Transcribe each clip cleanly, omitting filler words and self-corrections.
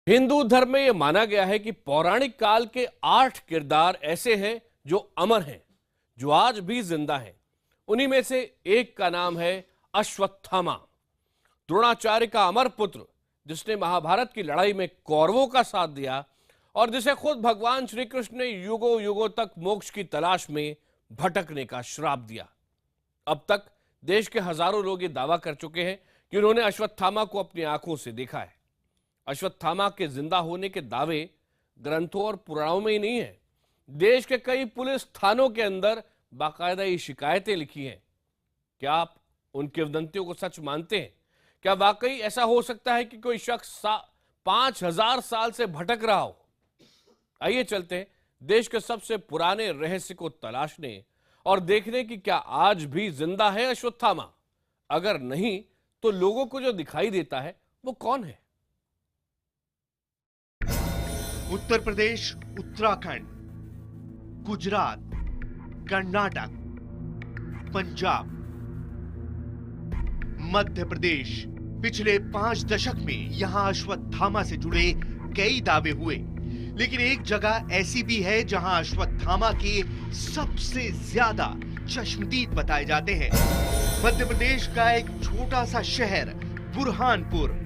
हिंदू धर्म में यह माना गया है कि पौराणिक काल के 8 किरदार ऐसे हैं जो अमर हैं, जो आज भी जिंदा हैं। उन्हीं में से एक का नाम है अश्वत्थामा, द्रोणाचार्य का अमर पुत्र, जिसने महाभारत की लड़ाई में कौरवों का साथ दिया और जिसे खुद भगवान श्री कृष्ण ने युगों युगों तक मोक्ष की तलाश में भटकने का श्राप दिया। अब तक देश के हजारों लोग ये दावा कर चुके हैं कि उन्होंने अश्वत्थामा को अपनी आंखों से देखा है। अश्वत्थामा के जिंदा होने के दावे ग्रंथों और पुराणों में ही नहीं है, देश के कई पुलिस थानों के अंदर बाकायदा ये शिकायतें लिखी हैं। क्या आप उनकी वदंतियों को सच मानते हैं? क्या वाकई ऐसा हो सकता है कि कोई शख्स 5000 साल से भटक रहा हो? आइए चलते हैं देश के सबसे पुराने रहस्य को तलाशने और देखने की क्या आज भी जिंदा है अश्वत्थामा। अगर नहीं तो लोगों को जो दिखाई देता है वो कौन है? उत्तर प्रदेश, उत्तराखंड, गुजरात, कर्नाटक, पंजाब, मध्य प्रदेश। पिछले 5 दशक में यहां अश्वत्थामा से जुड़े कई दावे हुए, लेकिन एक जगह ऐसी भी है जहां अश्वत्थामा के सबसे ज्यादा चश्मदीद बताए जाते हैं। मध्य प्रदेश का एक छोटा सा शहर बुरहानपुर।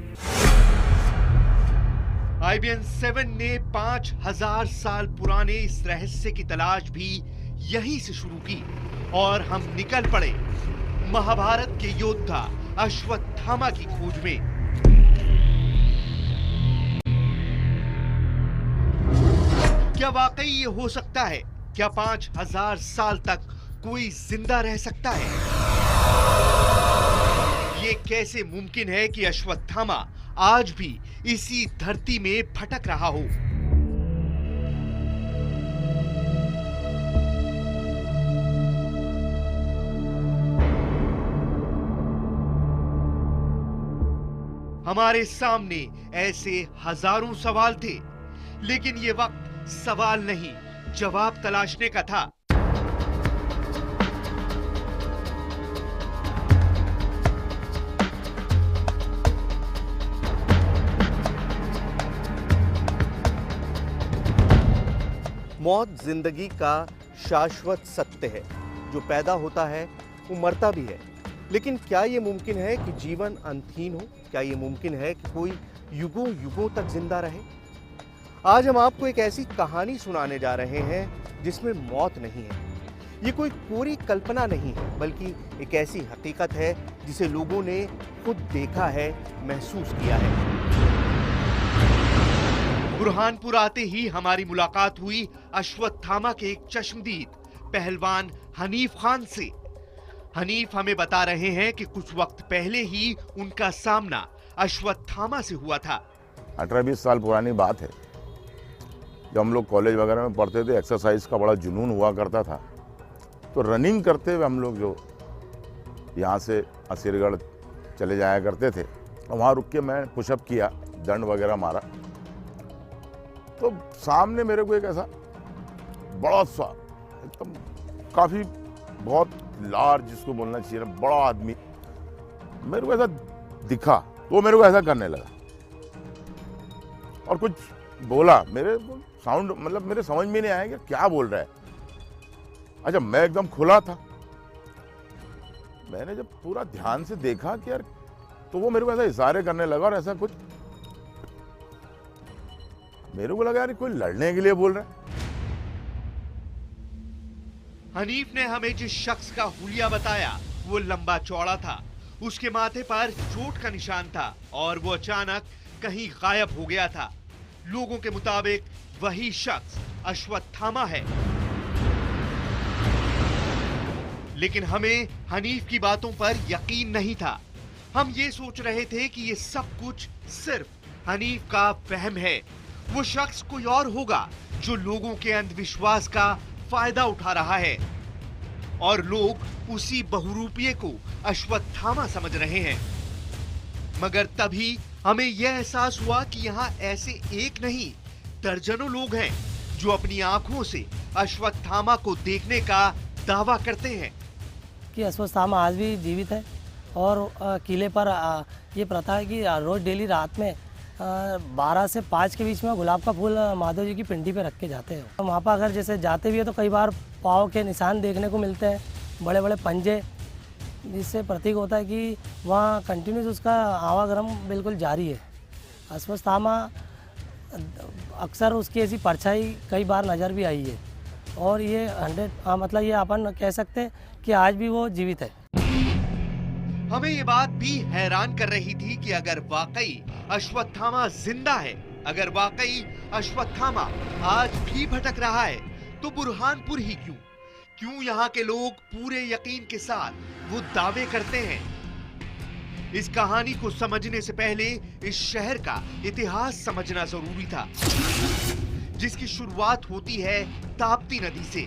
IBN 7 ने 5000 साल पुराने इस रहस्य की तलाश भी यहीं से शुरू की और हम निकल पड़े महाभारत के योद्धा अश्वत्थामा की खोज में। क्या वाकई ये हो सकता है? क्या 5000 साल तक कोई जिंदा रह सकता है? ये कैसे मुमकिन है कि अश्वत्थामा आज भी इसी धरती में भटक रहा हो? हमारे सामने ऐसे हजारों सवाल थे, लेकिन ये वक्त सवाल नहीं, जवाब तलाशने का था। मौत जिंदगी का शाश्वत सत्य है। जो पैदा होता है वो मरता भी है, लेकिन क्या ये मुमकिन है कि जीवन अंतहीन हो? क्या ये मुमकिन है कि कोई युगों युगों तक जिंदा रहे? आज हम आपको एक ऐसी कहानी सुनाने जा रहे हैं जिसमें मौत नहीं है। ये कोई पूरी कल्पना नहीं है, बल्कि एक ऐसी हकीकत है जिसे लोगों ने खुद देखा है, महसूस किया है। बुरहानपुर आते ही हमारी मुलाकात हुई अश्वत्थामा के एक चश्मदीद पहलवान हनीफ खान से। हनीफ हमें बता रहे हैं कि कुछ वक्त पहले ही उनका सामना अश्वत्थामा से हुआ था। 18-20 साल पुरानी बात है। जब हम लोग कॉलेज वगैरह में पढ़ते थे, एक्सरसाइज का बड़ा जुनून हुआ करता था। तो रनिंग करते हुए हम लोग जो यहाँ से असीरगढ़ चले जाया करते थे, वहाँ रुक के मैं पुशअप किया, दंड वगैरह मारा, तो सामने मेरे को एक ऐसा बड़ा सा एकदम काफ़ी बहुत लार्ज, जिसको बोलना चाहिए ना, बड़ा आदमी मेरे को ऐसा दिखा। वो मेरे को ऐसा करने लगा और कुछ बोला। मेरे साउंड मतलब मेरे समझ में नहीं आया कि क्या बोल रहा है। अच्छा, मैं एकदम खुला था। मैंने जब पूरा ध्यान से देखा कि यार, तो वो मेरे को ऐसा इशारे करने लगा और ऐसा कुछ, मेरे को लगा यार कोई लड़ने के लिए बोल रहा है। हनीफ ने हमें जिस शख्स का हुलिया बताया वो लंबा चौड़ा था, उसके माथे पर चोट का निशान था और वो अचानक कहीं गायब हो गया था। लोगों के मुताबिक वही शख्स अश्वत्थामा है, लेकिन हमें हनीफ की बातों पर यकीन नहीं था। हम ये सोच रहे थे कि ये सब कुछ सिर्फ हनीफ का वहम है। वो शख्स कोई और होगा जो लोगों के अंधविश्वास का फायदा उठा रहा है और लोग उसी बहुरूपिये को अश्वत्थामा समझ रहे हैं। मगर तभी हमें यह एहसास हुआ कि यहाँ ऐसे एक नहीं, दर्जनों लोग हैं जो अपनी आंखों से अश्वत्थामा को देखने का दावा करते हैं कि अश्वत्थामा आज भी जीवित है और किले पर ये प्रथा है कि रोज डेली रात में 12 से 5 के बीच में गुलाब का फूल माधव जी की पिंडी पे रख के जाते हैं। वहाँ पर अगर जैसे जाते भी है तो कई बार पाँव के निशान देखने को मिलते हैं, बड़े बड़े पंजे, जिससे प्रतीक होता है कि वहाँ कंटिन्यूस उसका आवागमन बिल्कुल जारी है। अश्वत्थामा अक्सर उसकी ऐसी परछाई कई बार नज़र भी आई है और ये 100 मतलब ये अपन कह सकते हैं कि आज भी वो जीवित है। हमें ये बात भी हैरान कर रही थी कि अगर वाकई अश्वत्थामा जिंदा है, अगर वाकई अश्वत्थामा आज भी भटक रहा है, तो बुरहानपुर ही क्यों? क्यों यहाँ के लोग पूरे यकीन के साथ वो दावे करते हैं? इस कहानी को समझने से पहले इस शहर का इतिहास समझना जरूरी था, जिसकी शुरुआत होती है ताप्ती नदी से।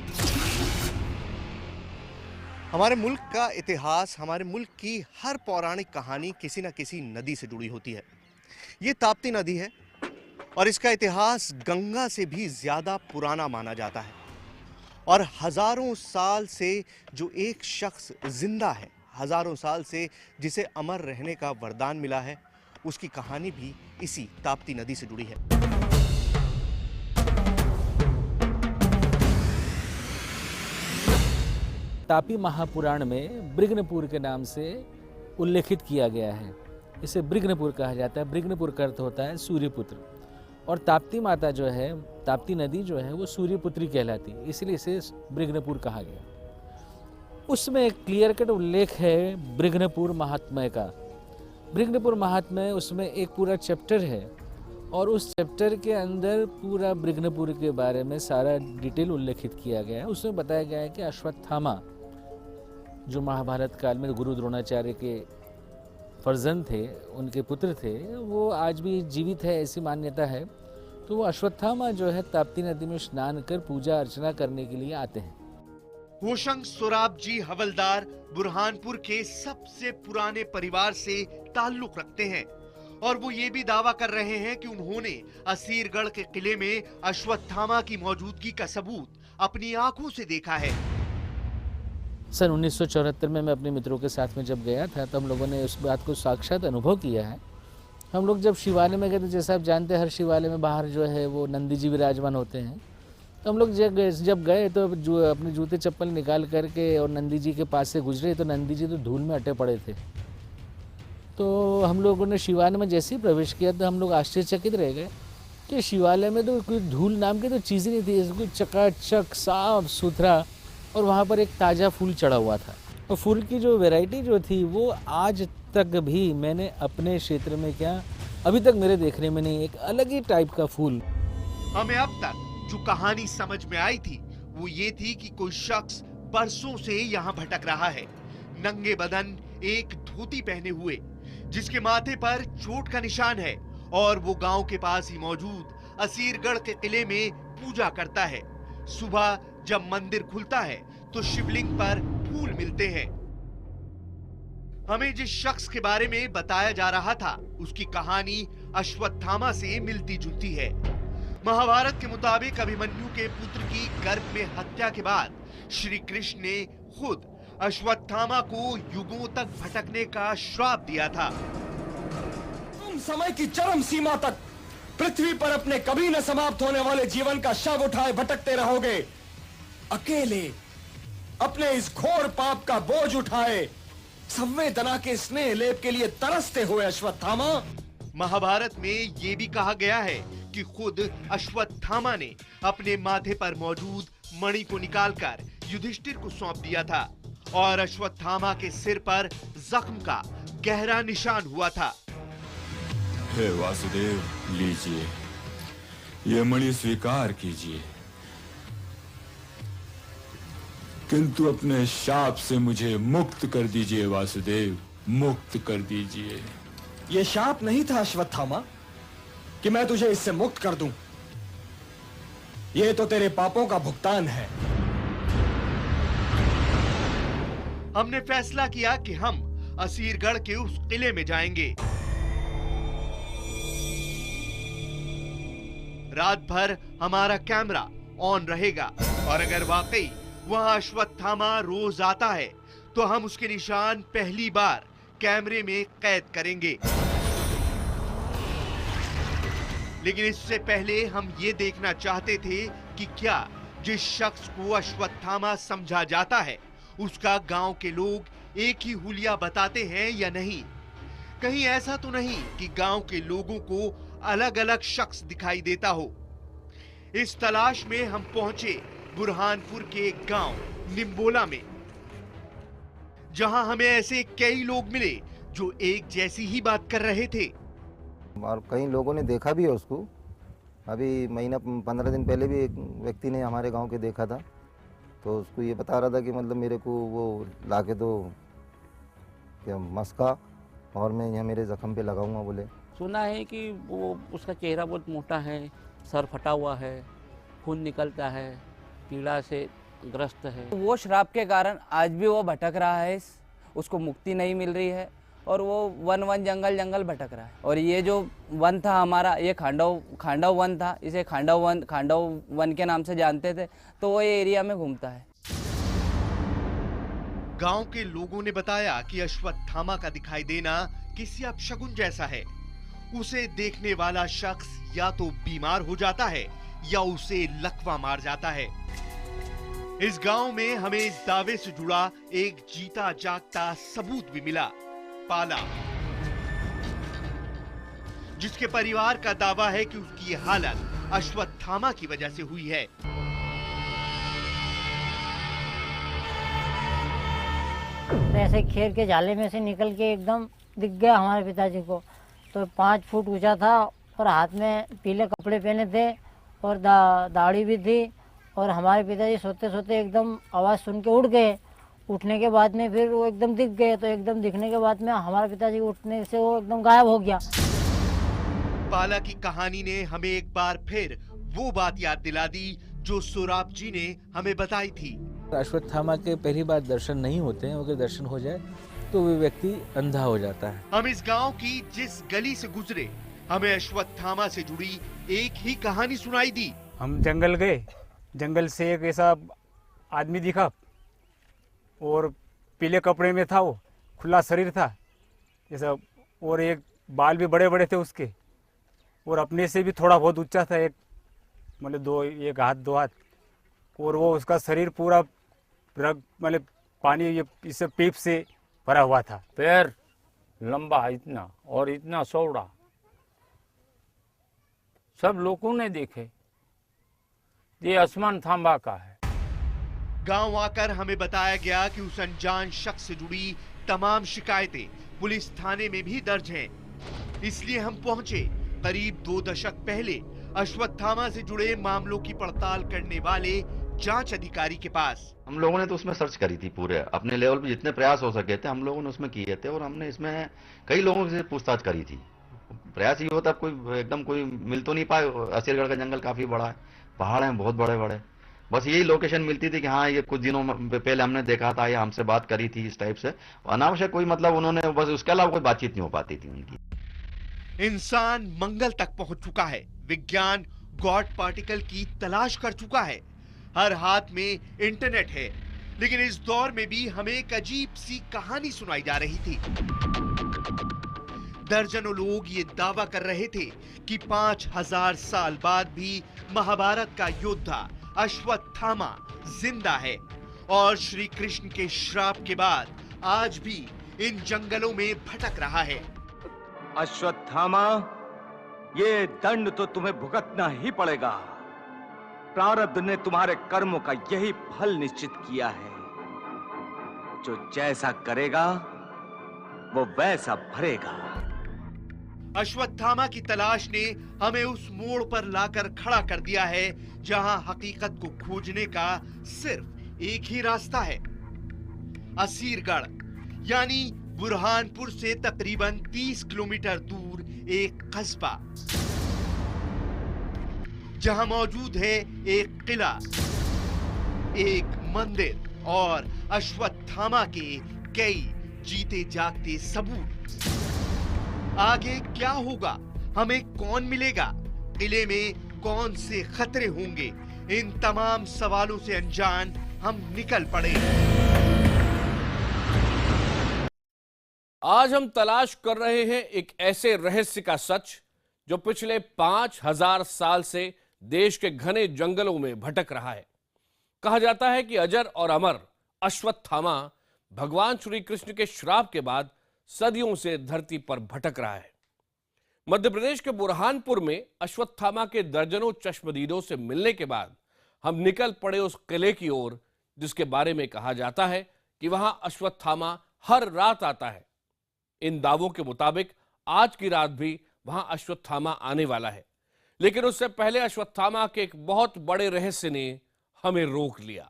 हमारे मुल्क का इतिहास, हमारे मुल्क की हर पौराणिक कहानी किसी न किसी नदी से जुड़ी होती है। ये ताप्ती नदी है और इसका इतिहास गंगा से भी ज़्यादा पुराना माना जाता है। और हज़ारों साल से जो एक शख्स जिंदा है, हज़ारों साल से जिसे अमर रहने का वरदान मिला है, उसकी कहानी भी इसी ताप्ती नदी से जुड़ी है। तापी महापुराण में ब्रिग्नपुर के नाम से उल्लेखित किया गया है। इसे ब्रिग्नपुर कहा जाता है। ब्रिग्नपुर का अर्थ होता है सूर्यपुत्र, और ताप्ती माता जो है, ताप्ती नदी जो है वो सूर्यपुत्री कहलाती है, इसलिए इसे ब्रिग्नपुर कहा गया। उसमें एक क्लियर कट उल्लेख है ब्रिग्नपुर महात्म्य का। ब्रिग्नपुर महात्म्य, उसमें एक पूरा चैप्टर है और उस चैप्टर के अंदर पूरा ब्रिग्नपुर के बारे में सारा डिटेल उल्लेखित किया गया है। उसमें बताया गया है कि अश्वत्थामा जो महाभारत काल में गुरु द्रोणाचार्य के फर्जंद थे, उनके पुत्र थे, वो आज भी जीवित है, ऐसी मान्यता है। तो वो अश्वत्थामा जो है ताप्ती नदी में स्नान कर पूजा अर्चना करने के लिए आते हैं। होशंग सोराब जी हवलदार बुरहानपुर के सबसे पुराने परिवार से ताल्लुक रखते हैं और वो ये भी दावा कर रहे हैं कि उन्होंने असीरगढ़ के किले में अश्वत्थामा की मौजूदगी का सबूत अपनी आंखों से देखा है। सन 1974 में मैं अपने मित्रों के साथ में जब गया था तो हम लोगों ने उस बात को साक्षात अनुभव किया है। हम लोग जब शिवालय में गए थे, जैसा आप जानते हैं हर शिवालय में बाहर जो है वो नंदी जी विराजमान होते हैं। तो हम लोग जब गए तो जो अपने जूते चप्पल निकाल करके और नंदी जी के पास से गुजरे तो नंदी जी तो धूल में अटे पड़े थे। तो हम लोगों ने शिवालय में जैसे ही प्रवेश किया तो हम लोग आश्चर्यचकित रह गए कि शिवालय में तो कोई धूल नाम की तो चीज़ ही नहीं थी, इसको चकाचक साफ सुथरा, और वहाँ पर एक ताज़ा फूल चढ़ा हुआ था। और फूल की जो वैरायटी जो थी वो आज तक भी मैंने अपने क्षेत्र में क्या अभी तक मेरे देखने में नहीं, एक अलग ही टाइप का फूल। हमें अब तक जो कहानी समझ में आई थी वो ये थी कि कोई शख्स बरसों से यहाँ भटक रहा है, नंगे बदन, एक धोती पहने हुए, जिसके माथे पर चोट का निशान है और वो गांव के पास ही मौजूद असीरगढ़ के किले में पूजा करता है। सुबह जब मंदिर खुलता है तो शिवलिंग पर फूल मिलते हैं। हमें जिस शख्स के बारे में बताया जा रहा था उसकी कहानी अश्वत्थामा से मिलती जुलती है। महाभारत के मुताबिक अभिमन्यु के पुत्र की गर्भ में हत्या के बाद श्री कृष्ण ने खुद अश्वत्थामा को युगों तक भटकने का श्राप दिया था। तुम समय की चरम सीमा तक पृथ्वी पर अपने कभी न समाप्त होने वाले जीवन का शव उठाए भटकते रहोगे, अकेले अपने इस घोर पाप का बोझ उठाए संवेदना के स्नेह लेप के लिए तरसते हुए अश्वत्थामा। महाभारत में ये भी कहा गया है कि खुद अश्वत्थामा ने अपने माथे पर मौजूद मणि को निकालकर युधिष्ठिर को सौंप दिया था और अश्वत्थामा के सिर पर जख्म का गहरा निशान हुआ था। हे वासुदेव, लीजिए, ये मणि स्वीकार कीजिए, किंतु अपने शाप से मुझे मुक्त कर दीजिए वासुदेव, मुक्त कर दीजिए। ये शाप नहीं था अश्वत्थामा कि मैं तुझे इससे मुक्त कर दूं। ये तो तेरे पापों का भुगतान है। हमने फैसला किया कि हम असीरगढ़ के उस किले में जाएंगे। रात भर हमारा कैमरा ऑन रहेगा और अगर वाकई वहां अश्वत्थामा रोज आता है तो हम उसके निशान पहली बार कैमरे में कैद करेंगे। लेकिन इससे पहले हम ये देखना चाहते थे कि क्या जिस शख्स को अश्वत्थामा समझा जाता है उसका गांव के लोग एक ही हुलिया बताते हैं या नहीं। कहीं ऐसा तो नहीं कि गांव के लोगों को अलग अलग शख्स दिखाई देता हो। इस तलाश में हम पहुंचे बुरहानपुर के एक गांव निम्बोला में, जहां हमें ऐसे कई लोग मिले जो एक जैसी ही बात कर रहे थे। और कई लोगों ने देखा भी है उसको। अभी महीना 15 दिन पहले भी एक व्यक्ति ने हमारे गांव के देखा था, तो उसको ये बता रहा था कि मतलब मेरे को वो लाके दो क्या मस्का और मैं यहाँ मेरे जख्म पे लगाऊंगा बोले। सुना है कि वो उसका चेहरा बहुत मोटा है, सर फटा हुआ है, खून निकलता है, पीड़ा से ग्रस्त है। वो श्राप के कारण आज भी वो भटक रहा है, उसको मुक्ति नहीं मिल रही है और वो वन जंगल भटक रहा है। और ये जो वन था हमारा, ये खांडव वन था, इसे खांडव वन के नाम से जानते थे, तो वो ये एरिया में घूमता है। गांव के लोगों ने बताया कि अश्वत्थामा का दिखाई देना किसी अपशगुन जैसा है। उसे देखने वाला शख्स या तो बीमार हो जाता है या उसे लकवा मार जाता है। इस गांव में हमें इस दावे से जुड़ा एक जीता जागता सबूत भी मिला, पाला, जिसके परिवार का दावा है कि उसकी ये हालत अश्वत्थामा की वजह से हुई है। ऐसे खेर के जाले में से निकल के एकदम दिख गया हमारे पिताजी को। तो 5 फुट ऊंचा था और हाथ में पीले कपड़े पहने थे और दाढ़ी भी थी। और हमारे पिताजी सोते सोते एकदम आवाज़ सुन के उठ गए। उठने के बाद में फिर वो एकदम दिख गए, तो एकदम दिखने के बाद में हमारे पिताजी उठने से वो एकदम गायब हो गया। पाला की कहानी ने हमें एक बार फिर वो बात याद दिला दी जो सोराब जी ने हमें बताई थी। अश्वत्थामा के पहली बार दर्शन नहीं होते हैं, अगर दर्शन हो जाए तो वो व्यक्ति अंधा हो जाता है। हम इस गांव की जिस गली से गुजरे, हमें अश्वत्थामा से जुड़ी एक ही कहानी सुनाई दी। हम जंगल गए, जंगल से एक ऐसा आदमी दिखा और पीले कपड़े में था, वो खुला शरीर था ऐसा, और एक बाल भी बड़े बड़े थे उसके, और अपने से भी थोड़ा बहुत ऊंचा था, एक मतलब एक हाथ 2 हाथ, और वो उसका शरीर पूरा मतलब पानी ये इससे पीप से भरा हुआ था। पैर लंबा इतना और इतना चौड़ा, सब लोगों ने देखे, ये अश्वत्थामा का है। गांव आकर हमें बताया गया कि उस अनजान शख्स से जुड़ी तमाम शिकायतें पुलिस थाने में भी दर्ज हैं। इसलिए हम पहुंचे करीब 2 दशक पहले अश्वत्थामा से जुड़े मामलों की पड़ताल करने वाले जांच अधिकारी के पास। हम लोगों ने तो उसमें सर्च करी थी, पूरे अपने लेवल पे जितने प्रयास हो सके थे हम लोगों ने उसमें किए थे, और हमने इसमें कई लोगों से पूछताछ करी थी। प्रयास ये होता, कोई एकदम कोई मिल तो नहीं पाए। असीरगढ़ का जंगल काफी बड़ा है, पहाड़ हैं बहुत बड़े बड़े, बस यही लोकेशन मिलती थी कि हाँ ये कुछ दिनों पहले हमने देखा था या हमसे बात करी थी, इस टाइप से अनावश्यक कोई मतलब उन्होंने, बस उसके अलावा कोई बातचीत नहीं हो पाती थी उनकी। इंसान मंगल तक पहुंच चुका है, विज्ञान गॉड पार्टिकल की तलाश कर चुका है, हर हाथ में इंटरनेट है, लेकिन इस दौर में भी हमें एक अजीब सी कहानी सुनाई जा रही थी। दर्जनों लोग ये दावा कर रहे थे कि 5000 साल बाद भी महाभारत का योद्धा अश्वत्थामा जिंदा है और श्री कृष्ण के श्राप के बाद आज भी इन जंगलों में भटक रहा है। अश्वत्थामा, ये दंड तो तुम्हें भुगतना ही पड़ेगा। प्रारब्ध ने तुम्हारे कर्मों का यही फल निश्चित किया है। जो जैसा करेगा वो वैसा भरेगा। अश्वत्थामा की तलाश ने हमें उस मोड़ पर लाकर खड़ा कर दिया है जहां हकीकत को खोजने का सिर्फ एक ही रास्ता है, असीरगढ़, यानी बुरहानपुर से तकरीबन 30 किलोमीटर दूर एक कस्बा, जहां मौजूद है एक किला, एक मंदिर और अश्वत्थामा के कई जीते जागते सबूत। आगे क्या होगा, हमें कौन मिलेगा, किले में कौन से खतरे होंगे, इन तमाम सवालों से अनजान हम निकल पड़े। आज हम तलाश कर रहे हैं एक ऐसे रहस्य का सच जो पिछले 5000 साल से देश के घने जंगलों में भटक रहा है। कहा जाता है कि अजर और अमर अश्वत्थामा भगवान श्री कृष्ण के श्राप के बाद सदियों से धरती पर भटक रहा है। मध्य प्रदेश के बुरहानपुर में अश्वत्थामा के दर्जनों चश्मदीदों से मिलने के बाद हम निकल पड़े उस किले की ओर जिसके बारे में कहा जाता है कि वहां अश्वत्थामा हर रात आता है। इन दावों के मुताबिक आज की रात भी वहां अश्वत्थामा आने वाला है, लेकिन उससे पहले अश्वत्थामा के एक बहुत बड़े रहस्य ने हमें रोक लिया।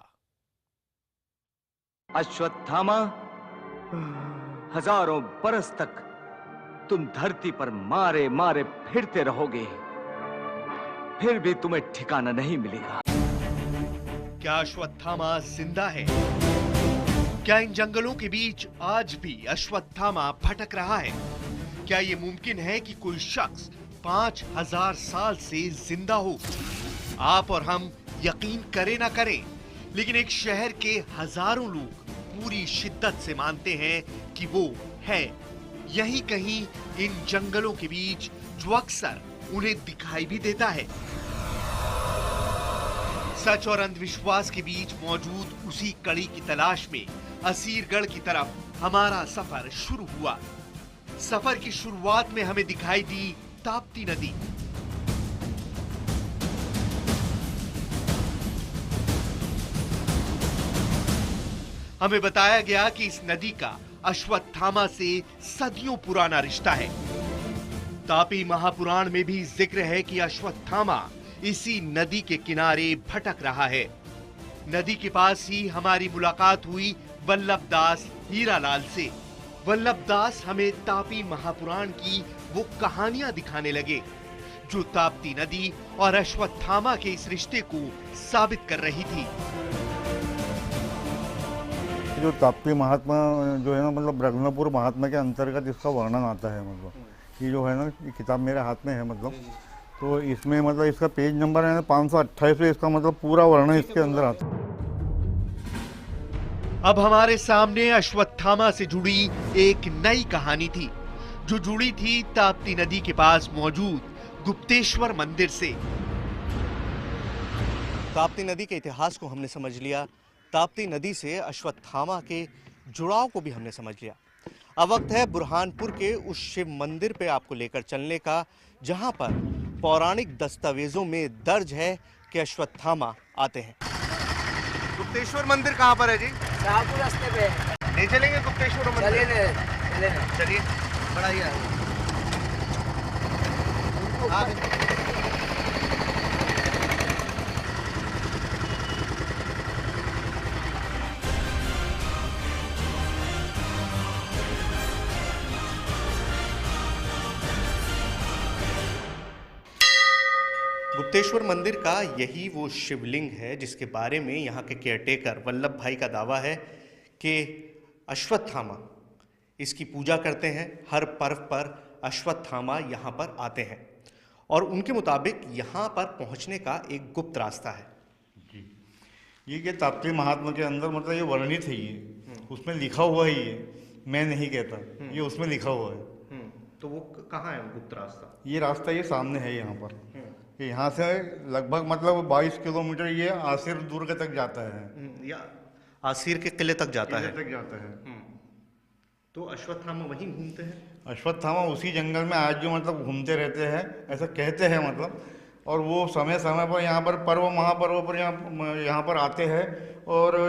अश्वत्थामा, हजारों बरस तक तुम धरती पर मारे मारे फिरते रहोगे, फिर भी तुम्हें ठिकाना नहीं मिलेगा। क्या अश्वत्थामा जिंदा है? क्या इन जंगलों के बीच आज भी अश्वत्थामा भटक रहा है? क्या ये मुमकिन है कि कोई शख्स 5000 साल से जिंदा हो? आप और हम यकीन करें ना करें, लेकिन एक शहर के हजारों लोग पूरी शिद्दत से मानते हैं कि वो है यहीं कहीं इन जंगलों के बीच, जो अक्सर उन्हें दिखाई भी देता है। सच और अंधविश्वास के बीच मौजूद उसी कड़ी की तलाश में असीरगढ़ की तरफ हमारा सफर शुरू हुआ। सफर की शुरुआत में हमें दिखाई दी ताप्ती नदी। हमें बताया गया कि इस नदी का अश्वत्थामा से सदियों पुराना रिश्ता है। तापी महापुराण में भी जिक्र है कि अश्वत्थामा इसी नदी के किनारे भटक रहा है। नदी के पास ही हमारी मुलाकात हुई वल्लभदास हीरालाल से। वल्लभदास हमें तापी महापुराण की वो कहानियां दिखाने लगे जो ताप्ती नदी और अश्वत्थामा के इस रिश्ते को साबित कर रही थी। जो ताप्ती महात्मा जो है ना, मतलब ब्रह्मपुर महात्मा के अंतर्गत इसका वर्णन आता है। मतलब ये जो है ना, ये किताब मेरे हाथ में है, मतलब तो इसमें मतलब इसका पेज नंबर है ना 528 पे, इसका मतलब पूरा वर्णन इसके अंदर आता है। अब हमारे सामने अश्वत्थामा से जुड़ी एक नई कहानी थी, जो जुड़ी थी ताप्ती नदी के पास मौजूद गुप्तेश्वर मंदिर से। ताप्ती नदी के इतिहास को हमने समझ लिया, ताप्ती नदी से अश्वत्थामा के जुड़ाव को भी हमने समझ लिया। अब वक्त है बुरहानपुर के उस शिव मंदिर पे आपको लेकर चलने का, जहां पर पौराणिक दस्तावेजों में दर्ज है कि अश्वत्थामा आते हैं। गुप्तेश्वर मंदिर कहाँ पर है जी? शाहपुर रास्ते पे। ले चलेंगे गुप्तेश्वर मंदिर? चलिए, बड़ा ही है। गुप्तेश्वर मंदिर का यही वो शिवलिंग है जिसके बारे में यहाँ के केयरटेकर वल्लभ भाई का दावा है कि अश्वत्थामा इसकी पूजा करते हैं। हर पर्व पर अश्वत्थामा यहाँ पर आते हैं और उनके मुताबिक यहाँ पर पहुँचने का एक गुप्त रास्ता है। जी, ये कि ताप्ती महात्मा के अंदर मतलब ये वर्णित है, ये उसमें लिखा हुआ है, ये मैं नहीं कहता, ये उसमें लिखा हुआ है। तो वो कहाँ है गुप्त रास्ता? ये रास्ता ये सामने है, यहाँ पर। यहाँ से लगभग मतलब 22 किलोमीटर ये आसिर दुर्ग तक जाता है, या आसिर के किले तक जाता है। तक जाता है। तो अश्वत्थामा वहीं घूमते हैं? अश्वत्थामा उसी जंगल में आज जो मतलब घूमते रहते हैं, ऐसा कहते हैं मतलब। और वो समय समय पर यहाँ पर पर्व महापर्व पर यहाँ पर आते हैं और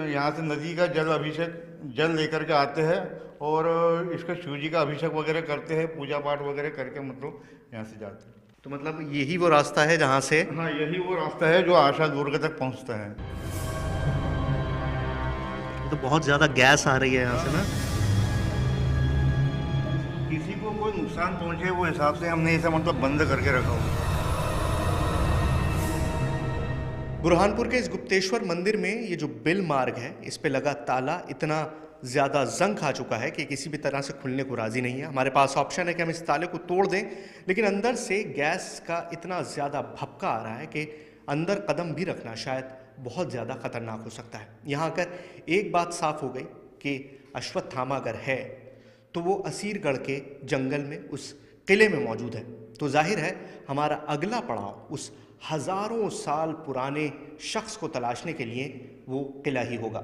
यहाँ से नदी का जल लेकर के आते हैं और इसका शिव जी का अभिषेक वगैरह करते हैं, पूजा पाठ वगैरह करके मतलब यहाँ से जाते हैं। तो मतलब यही वो रास्ता है जहाँ से? हाँ, यही वो रास्ता है जो आशा दुर्ग तक पहुँचता है। तो बहुत ज़्यादा गैस आ रही है यहाँ से ना। किसी को कोई नुकसान पहुँचे वो हिसाब से हमने इसे मतलब बंद करके रखा हुआ। बुरहानपुर के इस गुप्तेश्वर मंदिर में ये जो बिल मार्ग है, इस पे लगा ताला इतना ज़्यादा जंग खा चुका है कि किसी भी तरह से खुलने को राज़ी नहीं है। हमारे पास ऑप्शन है कि हम इस ताले को तोड़ दें, लेकिन अंदर से गैस का इतना ज़्यादा भपका आ रहा है कि अंदर कदम भी रखना शायद बहुत ज़्यादा ख़तरनाक हो सकता है। यहाँ आकर एक बात साफ हो गई कि अश्वत्थामा अगर है तो वो असीरगढ़ के जंगल में उस किले में मौजूद है। तो जाहिर है हमारा अगला पड़ाव उस हजारों साल पुराने शख्स को तलाशने के लिए वो किला ही होगा।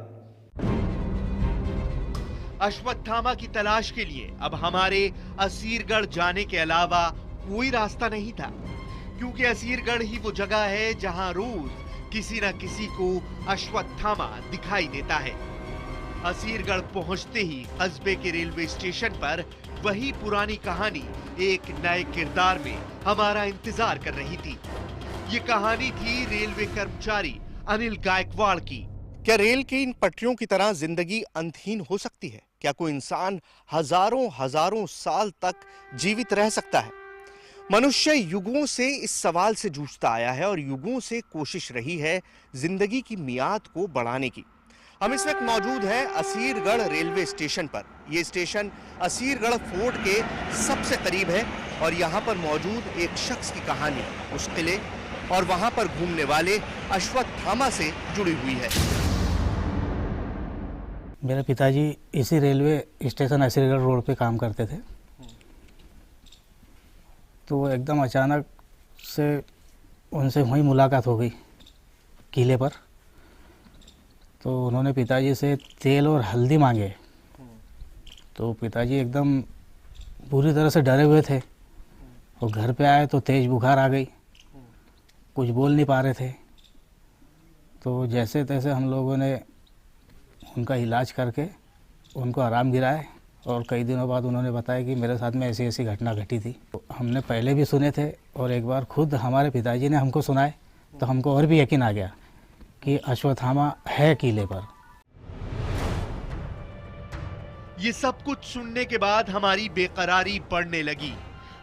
अश्वत्थामा की तलाश के लिए अब हमारे असीरगढ़ जाने के अलावा कोई रास्ता नहीं था, क्योंकि असीरगढ़ ही वो जगह है जहां रोज किसी न किसी को अश्वत्थामा दिखाई देता है। असीरगढ़ पहुंचते ही कस्बे के रेलवे स्टेशन पर वही पुरानी कहानी एक नए किरदार में हमारा इंतजार कर रही थी। ये कहानी थी रेलवे कर्मचारी अनिल गायकवाड़ की। क्या रेल की इन पटरियों की तरह जिंदगी अंतहीन हो सकती है? क्या कोई इंसान हजारों हजारों साल तक जीवित रह सकता है? मनुष्य युगों से इस सवाल से जूझता आया है और युगों से कोशिश रही है जिंदगी की मियाद को बढ़ाने की। हम इस वक्त मौजूद हैं असीरगढ़ रेलवे स्टेशन पर। यह स्टेशन असीरगढ़ फोर्ट के सबसे करीब है और यहाँ पर मौजूद एक शख्स की कहानी उस किले और वहां पर घूमने वाले अश्वत्थामा से जुड़ी हुई है। मेरे पिताजी इसी रेलवे स्टेशन असीरगढ़ रोड पे काम करते थे, तो एकदम अचानक से उनसे वहीं मुलाकात हो गई किले पर। तो उन्होंने पिताजी से तेल और हल्दी मांगे, तो पिताजी एकदम पूरी तरह से डरे हुए थे। और घर पे आए तो तेज़ बुखार आ गई, कुछ बोल नहीं पा रहे थे। तो जैसे तैसे हम लोगों ने उनका इलाज करके उनको आराम गिराए और कई दिनों बाद उन्होंने बताया कि मेरे साथ में ऐसी ऐसी घटना घटी थी। तो हमने पहले भी सुने थे और एक बार खुद हमारे पिताजी ने हमको सुनाए तो हमको और भी यकीन आ गया कि अश्वत्थामा है किले पर। ये सब कुछ सुनने के बाद हमारी बेकरारी बढ़ने लगी।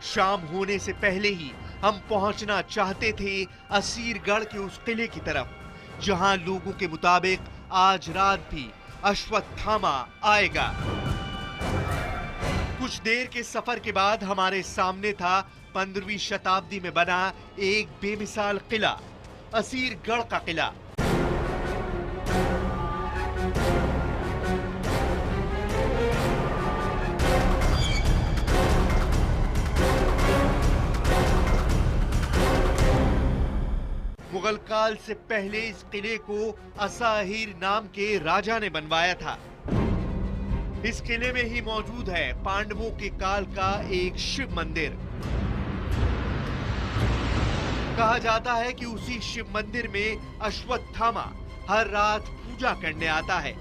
शाम होने से पहले ही हम पहुंचना चाहते थे असीरगढ़ के उस किले की तरफ, जहां लोगों के मुताबिक आज रात भी अश्वत्थामा आएगा। कुछ देर के सफर के बाद हमारे सामने था 15वीं शताब्दी में बना एक बेमिसाल किला, असीरगढ़ का किला। मुगल काल से पहले इस किले को असाहिर नाम के राजा ने बनवाया था। इस किले में ही मौजूद है पांडवों के काल का एक शिव मंदिर। कहा जाता है कि उसी शिव मंदिर में अश्वत्थामा हर रात पूजा करने आता है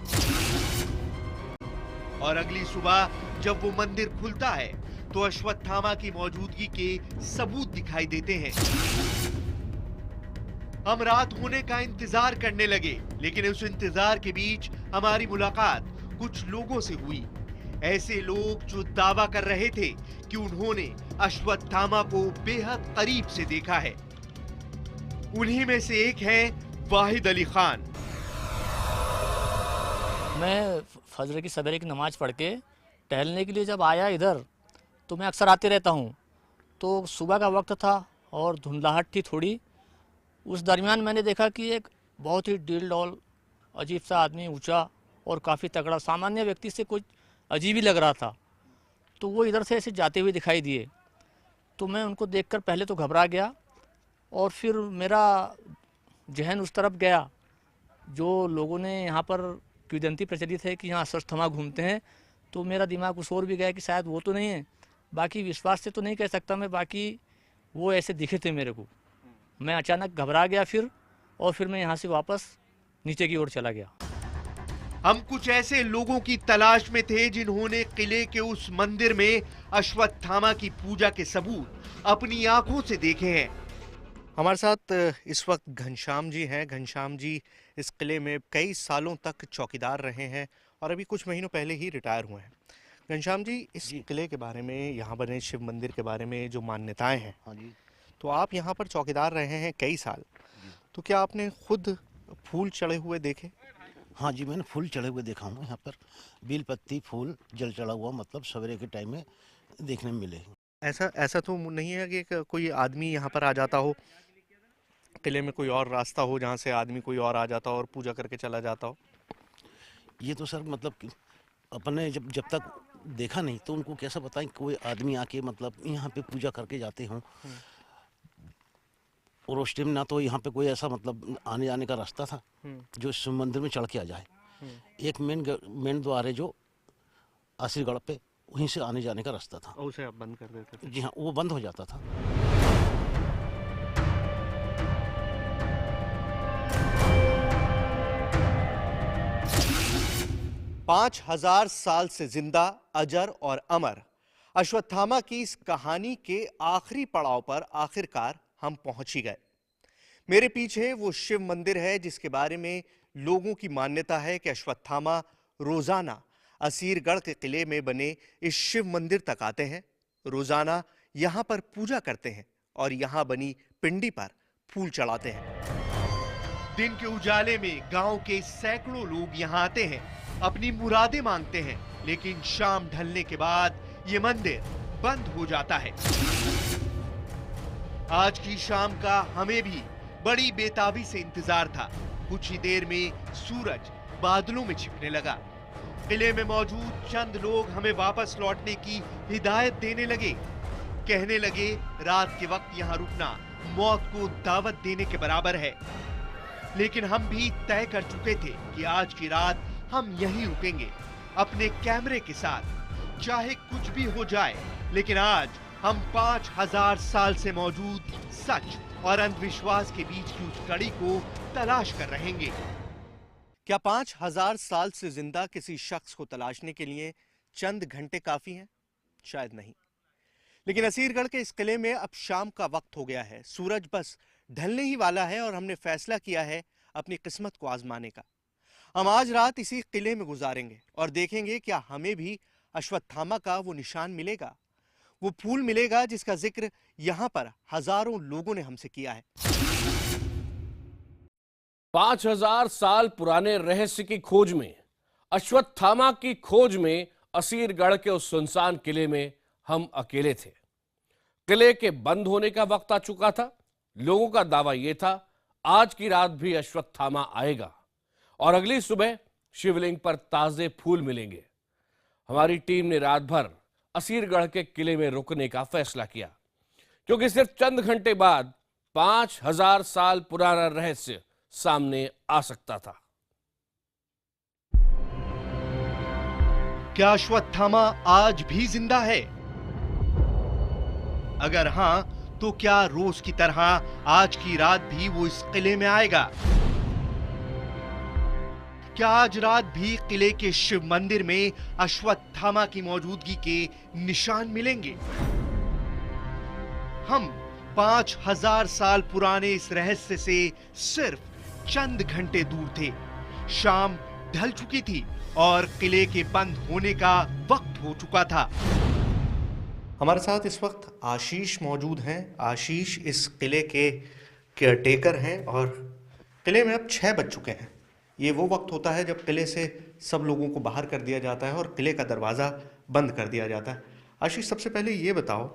और अगली सुबह जब वो मंदिर खुलता है तो अश्वत्थामा की मौजूदगी के सबूत दिखाई देते हैं। हम रात होने का इंतजार करने लगे, लेकिन उस इंतजार के बीच हमारी मुलाकात कुछ लोगों से हुई। ऐसे लोग जो दावा कर रहे थे कि उन्होंने अश्वत्थामा को बेहद करीब से देखा है। उन्हीं में से एक है वाहिद अली खान। मैं फजर की सवेरे की नमाज पढ़ के टहलने के लिए जब आया इधर, तो मैं अक्सर आते रहता हूँ। तो सुबह का वक्त था और धुंधलाहट थी थोड़ी। उस दरमियान मैंने देखा कि एक बहुत ही डील डॉल अजीब सा आदमी, ऊंचा और काफ़ी तगड़ा, सामान्य व्यक्ति से कुछ अजीब ही लग रहा था। तो वो इधर से ऐसे जाते हुए दिखाई दिए। तो मैं उनको देखकर पहले तो घबरा गया और फिर मेरा जहन उस तरफ गया। जो लोगों ने यहाँ पर किंवदंती प्रचलित है कि यहाँ अश्वत्थामा घूमते हैं, तो मेरा दिमाग उस ओर भी गया कि शायद वो तो नहीं है। बाकी विश्वास से तो नहीं कह सकता मैं, बाकी वो ऐसे दिखे थे मेरे को। मैं अचानक घबरा गया फिर, और फिर मैं यहाँ से वापस नीचे की ओर चला गया। हम कुछ ऐसे लोगों की तलाश में थे जिन्होंने किले के उस मंदिर में अश्वत्थामा की पूजा के सबूत अपनी आंखों से देखे हैं। हमारे साथ इस वक्त घनश्याम जी हैं। घनश्याम जी इस किले में कई सालों तक चौकीदार रहे हैं और अभी कुछ महीनों पहले ही रिटायर हुए हैं। घनश्याम जी, इस किले के बारे में, यहाँ बने शिव मंदिर के बारे में जो मान्यताएं हैं, हाँ जी, तो आप यहाँ पर चौकीदार रहे हैं कई साल, तो क्या आपने खुद फूल चढ़े हुए देखे? हाँ जी, मैंने फूल चढ़े हुए देखा हूँ यहाँ पर। बेल पत्ती, फूल, जल चढ़ा हुआ, मतलब सवेरे के टाइम में देखने में मिले। ऐसा तो नहीं है कि कोई आदमी यहाँ पर आ जाता हो, किले में कोई और रास्ता हो जहाँ से आदमी कोई और आ जाता हो और पूजा करके चला जाता हो? ये तो सर मतलब अपन ने जब तक देखा नहीं तो उनको कैसे बताएं कोई आदमी आके मतलब यहाँ पे पूजा करके जाते हों। और उस टाइम ना तो यहाँ पे कोई ऐसा मतलब आने जाने का रास्ता था जो इस मंदिर में चढ़ के आ जाए। एक मेन द्वार है जो आशीरगढ़ पे, वहीं से आने जाने का रास्ता था। उसे आप बंद कर देते थे? जी हाँ, वो बंद हो जाता था। 5000 साल से जिंदा, अजर और अमर अश्वत्थामा की इस कहानी के आखिरी पड़ाव पर आखिरकार हम पहुंच ही गए। मेरे पीछे वो शिव मंदिर है जिसके बारे में लोगों की मान्यता है कि अश्वत्थामा रोजाना असीरगढ़ के किले में बने इस शिव मंदिर तक आते हैं, रोजाना यहां पर पूजा करते हैं और यहां बनी पिंडी पर फूल चढ़ाते हैं। दिन के उजाले में गांव के सैकड़ों लोग यहां आते हैं, अपनी मुरादें मांगते हैं, लेकिन शाम ढलने के बाद ये मंदिर बंद हो जाता है। आज की शाम का हमें भी बड़ी बेताबी से इंतजार था। कुछ ही देर में सूरज बादलों में छिपने लगा। किले में मौजूद चंद लोग हमें वापस लौटने की हिदायत देने लगे। कहने लगे रात के वक्त यहां रुकना मौत को दावत देने के बराबर है। लेकिन हम भी तय कर चुके थे कि आज की रात हम यहीं रुकेंगे अपने कैमरे के साथ, चाहे कुछ भी हो जाए। लेकिन आज हम 5000 साल से मौजूद सच और अंधविश्वास के बीच की उस कड़ी को तलाश कर रहेंगे। क्या 5000 साल से जिंदा किसी शख्स को तलाशने के लिए चंद घंटे काफी हैं? शायद नहीं। लेकिन असीरगढ़ के इस किले में अब शाम का वक्त हो गया है, सूरज बस ढलने ही वाला है और हमने फैसला किया है अपनी किस्मत को आजमाने का। हम आज रात इसी किले में गुजारेंगे और देखेंगे क्या हमें भी अश्वत्थामा का वो निशान मिलेगा, वो फूल मिलेगा जिसका जिक्र यहां पर हजारों लोगों ने हमसे किया है। 5000 साल पुराने रहस्य की खोज में, अश्वत्थामा की खोज में असीरगढ़ के उस सुनसान किले में हम अकेले थे। किले के बंद होने का वक्त आ चुका था। लोगों का दावा यह था आज की रात भी अश्वत्थामा आएगा और अगली सुबह शिवलिंग पर ताजे फूल मिलेंगे। हमारी टीम ने रात भर असीरगढ़ के किले में रुकने का फैसला किया, क्योंकि सिर्फ चंद घंटे बाद 5000 साल पुराना रहस्य सामने आ सकता था। क्या अश्वत्थामा आज भी जिंदा है? अगर हां, तो क्या रोज की तरह आज की रात भी वो इस किले में आएगा? क्या आज रात भी किले के शिव मंदिर में अश्वत्थामा की मौजूदगी के निशान मिलेंगे? हम 5000 साल पुराने इस रहस्य से सिर्फ चंद घंटे दूर थे। शाम ढल चुकी थी और किले के बंद होने का वक्त हो चुका था। हमारे साथ इस वक्त आशीष मौजूद हैं। आशीष इस किले के केयरटेकर हैं और किले में अब 6 बज चुके हैं। ये वो वक्त होता है जब किले से सब लोगों को बाहर कर दिया जाता है और किले का दरवाज़ा बंद कर दिया जाता है। आशीष, सबसे पहले ये बताओ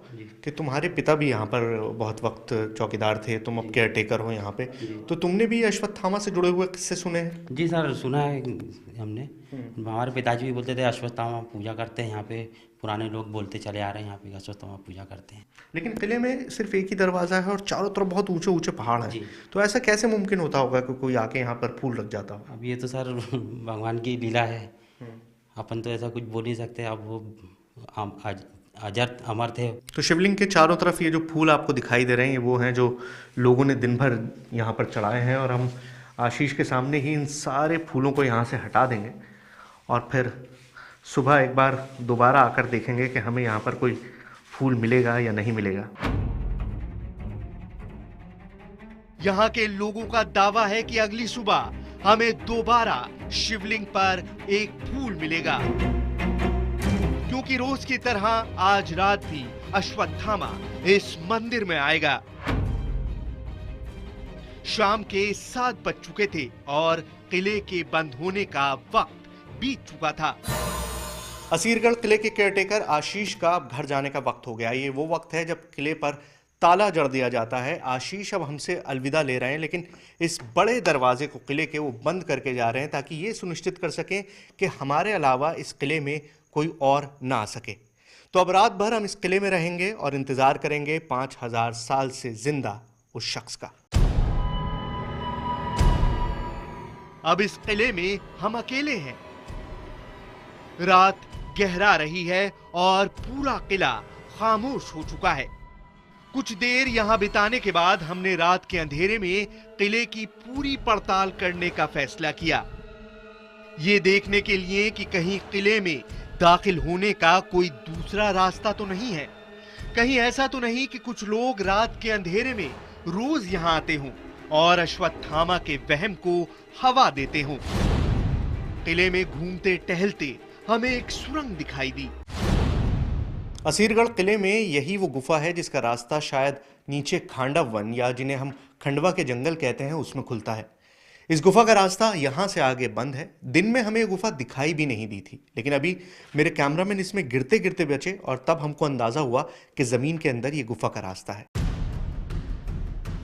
कि तुम्हारे पिता भी यहाँ पर बहुत वक्त चौकीदार थे, तुम अब केयरटेकर हो यहाँ पे, तो तुमने भी अश्वत्थामा से जुड़े हुए किस्से सुने हैं? जी सर, सुना है हमने। हमारे पिताजी भी बोलते थे अश्वत्थामा पूजा करते हैं यहाँ पे, पुराने लोग बोलते चले आ रहे हैं यहाँ पे अश्वत्थामा पूजा करते हैं। लेकिन किले में सिर्फ एक ही दरवाज़ा है और चारों तरफ बहुत ऊंचे ऊंचे पहाड़ हैं, तो ऐसा कैसे मुमकिन होता होगा कि कोई आके यहाँ पर फूल रख जाता हो? अब ये तो सर भगवान की लीला है, अपन तो ऐसा कुछ बोल नहीं सकते। अब वो अजर अमर थे। तो शिवलिंग के चारों तरफ ये जो फूल आपको दिखाई दे रहे हैं, ये वो हैं जो लोगों ने दिन भर यहाँ पर चढ़ाए हैं और हम आशीष के सामने ही इन सारे फूलों को यहाँ से हटा देंगे और फिर सुबह एक बार दोबारा आकर देखेंगे कि हमें यहाँ पर कोई फूल मिलेगा या नहीं मिलेगा। यहाँ के लोगों का दावा है कि अगली सुबह हमें दोबारा शिवलिंग पर एक फूल मिलेगा, क्योंकि रोज की तरह आज रात भी अश्वत्थामा इस मंदिर में आएगा। शाम के 7 बज चुके थे और किले के बंद होने का वक्त बीत चुका था। असीरगढ़ किले के केयरटेकर आशीष का अब घर जाने का वक्त हो गया। ये वो वक्त है जब किले पर ताला जड़ दिया जाता है। आशीष अब हमसे अलविदा ले रहे हैं, लेकिन इस बड़े दरवाजे को किले के वो बंद करके जा रहे हैं ताकि ये सुनिश्चित कर सकें कि हमारे अलावा इस किले में कोई और ना आ सके। तो अब रात भर हम इस किले में रहेंगे और इंतजार करेंगे 5000 साल से जिंदा उस शख्स का। अब इस किले में हम अकेले हैं। रात गहरा रही है और पूरा किला खामोश हो चुका है। कुछ देर यहां बिताने के बाद हमने रात के अंधेरे में किले की पूरी पड़ताल करने का फैसला किया, ये देखने के लिए कि कहीं किले में दाखिल होने का कोई दूसरा रास्ता तो नहीं है। कहीं ऐसा तो नहीं कि कुछ लोग रात के अंधेरे में रोज यहां आते हों और अश्वत्थामा के वहम को हवा देते हों। किले में घूमते टहलते हमें एक सुरंग दिखाई दी। असीरगढ़ किले में यही वो गुफा है जिसका रास्ता शायद नीचे खांडव वन या जिन्हें हम खंडवा के जंगल कहते हैं उसमें खुलता है। इस गुफा का रास्ता यहां से आगे बंद है। दिन में हमें ये गुफा दिखाई भी नहीं दी थी, लेकिन अभी मेरे कैमरामैन इसमें गिरते गिरते बचे और तब हमको अंदाजा हुआ कि जमीन के अंदर ये गुफा का रास्ता है।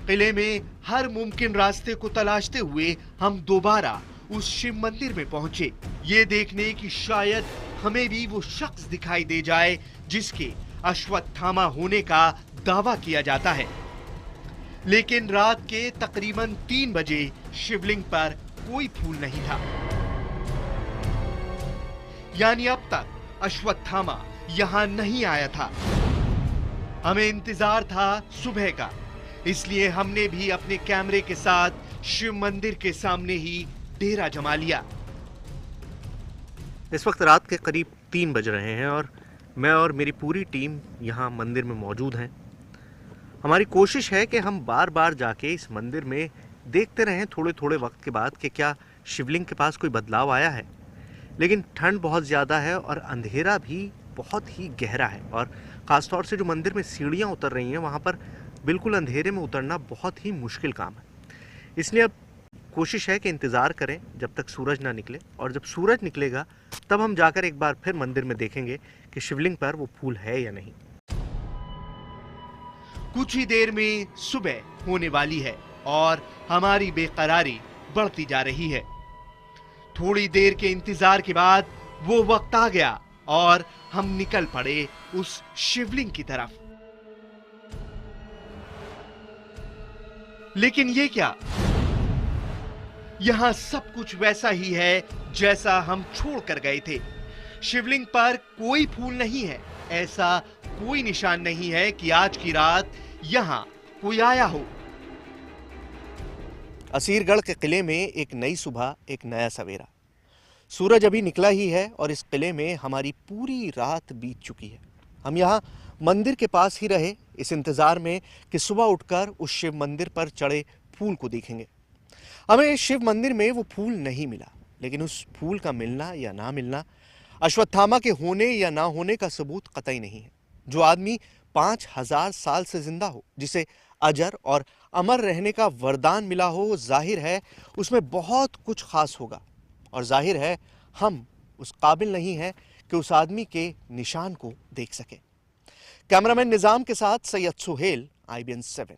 किले में हर मुमकिन रास्ते को तलाशते हुए हम दोबारा उस शिव मंदिर में पहुंचे, ये देखने की शायद हमें भी वो शख्स दिखाई दे जाए जिसके अश्वत्थामा होने का दावा किया जाता है। लेकिन रात के तकरीबन 3 बजे शिवलिंग पर कोई फूल नहीं था, यानी अब तक अश्वत्थामा यहां नहीं आया था। हमें इंतजार था सुबह का, इसलिए हमने भी अपने कैमरे के साथ शिव मंदिर के सामने ही डेरा जमा लिया। इस वक्त रात के करीब 3 बज रहे हैं और मैं और मेरी पूरी टीम यहाँ मंदिर में मौजूद हैं। हमारी कोशिश है कि हम बार बार जाके इस मंदिर में देखते रहें थोड़े थोड़े वक्त के बाद कि क्या शिवलिंग के पास कोई बदलाव आया है। लेकिन ठंड बहुत ज़्यादा है और अंधेरा भी बहुत ही गहरा है और ख़ासतौर से जो मंदिर में सीढ़ियाँ उतर रही हैं वहाँ पर बिल्कुल अंधेरे में उतरना बहुत ही मुश्किल काम है। इसलिए अब कोशिश है कि इंतज़ार करें जब तक सूरज ना निकले, और जब सूरज निकलेगा तब हम जाकर एक बार फिर मंदिर में देखेंगे कि शिवलिंग पर वो फूल है या नहीं। कुछ ही देर में सुबह होने वाली है और हमारी बेकरारी बढ़ती जा रही है। थोड़ी देर के इंतजार के बाद वो वक्त आ गया और हम निकल पड़े उस शिवलिंग की तरफ। लेकिन ये क्या, यहां सब कुछ वैसा ही है जैसा हम छोड़ कर गए थे। शिवलिंग पर कोई फूल नहीं है, ऐसा कोई निशान नहीं है कि आज की रात यहां कोई आया हो। असीरगढ़ के किले में एक नई सुबह, एक नया सवेरा। सूरज अभी निकला ही है और इस किले में हमारी पूरी रात बीत चुकी है। हम यहाँ मंदिर के पास ही रहे इस इंतजार में कि सुबह उठकर उस शिव मंदिर पर चढ़े फूल को देखेंगे। हमें शिव मंदिर में वो फूल नहीं मिला, लेकिन उस फूल का मिलना या ना मिलना अश्वत्थामा के होने या ना होने का सबूत कतई नहीं है। जो आदमी 5000 साल से जिंदा हो, जिसे अजर और अमर रहने का वरदान मिला हो, जाहिर है उसमें बहुत कुछ खास होगा और जाहिर है हम उस काबिल नहीं हैं कि उस आदमी के निशान को देख सके। कैमरामैन निजाम के साथ सैयद सुहेल, IBN 7।